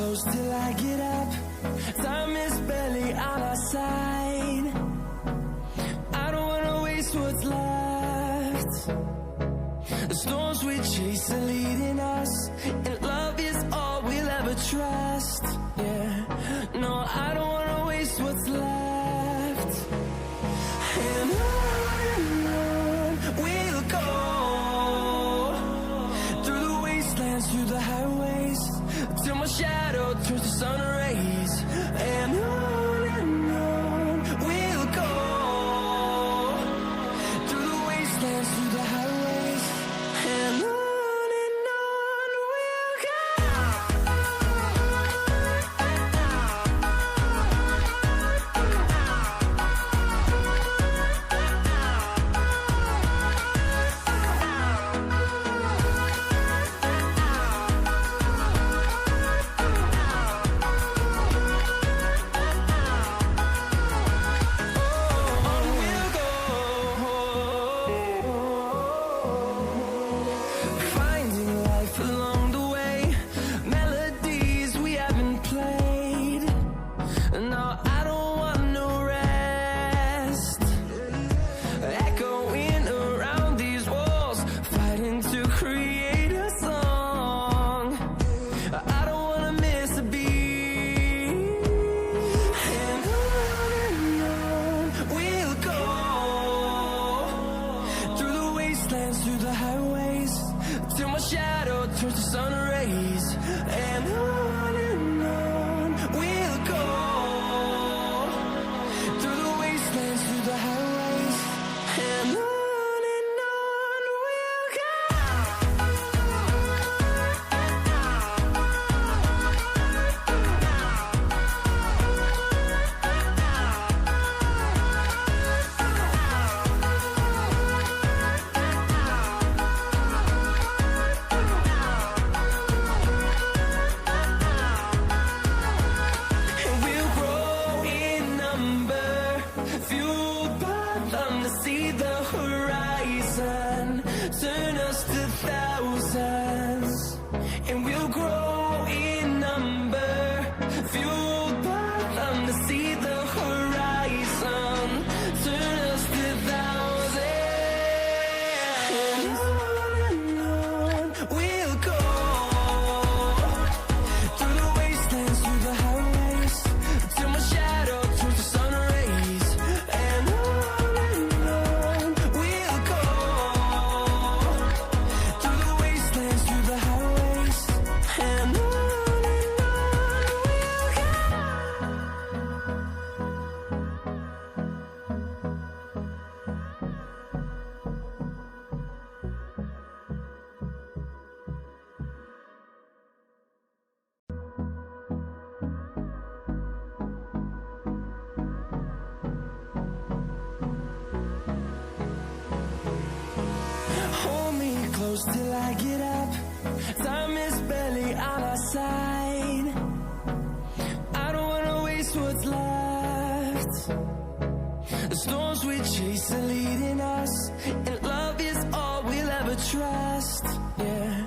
close till I get up. Time is barely on our side. I don't wanna waste what's left. The storms we chase are leading us, and love is all we'll ever trust. Yeah, no, I don't wanna waste what's left. And on we'll go, through the wastelands, through the highways, till my shadow turns to sun rays. And on we'll go, through the wastelands, through the highways, and on we'll go. Through the highways, till my shadow turns to sun rays. And on we'll go, through the wastelands, through the highways, and on we'll go. Turn us to thousands, and we'll grow in number, fueled by them to see the horizon. Turn us to thousands, and on we'll go, through the wastelands, through the highways, till my shadow turns to sun rays. And on we'll go, through the wastelands, through the highways, and on we'll go. Hold me close till I get up. Time is barely on our side. I don't wanna waste what's left. The storms we chase are leading us, and love is all we'll ever trust. Yeah,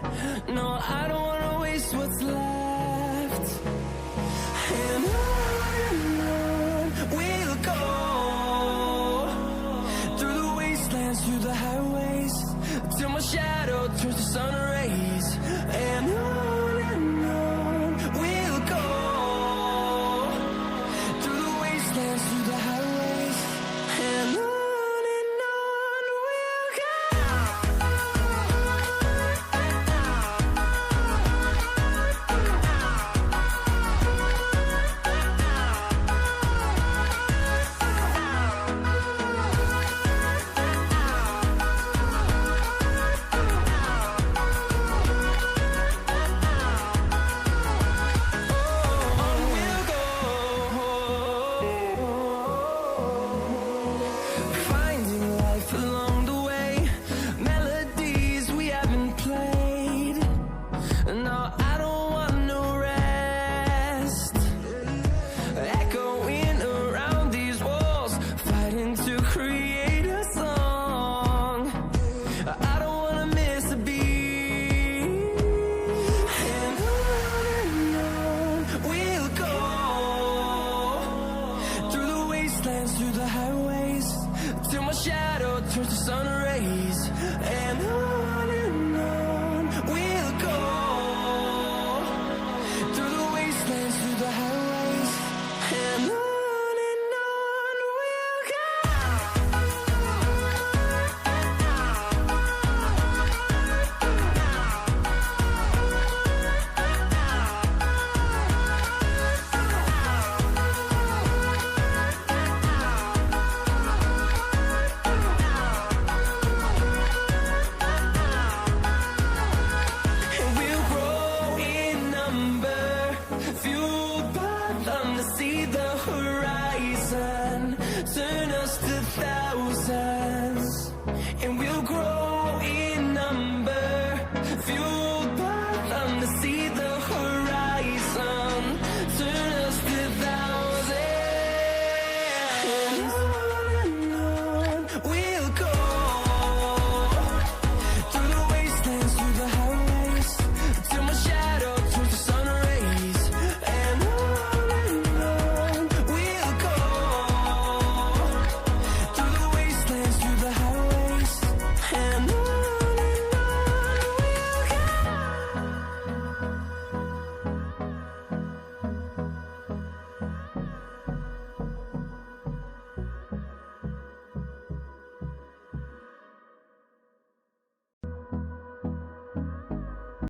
no, I don't wanna waste what's left. And on we'll go, through the wastelands, through the highways, till my shadow turns to sun rays. And on we'll go, through the wastelands, through the highways, and on we'll go. through the highways, till my shadow turns to sun rays. And on we'll go, through the wastelands, through the highways, and on we'll go. And we'll grow in number, fueled by them to see the horizon, turn us to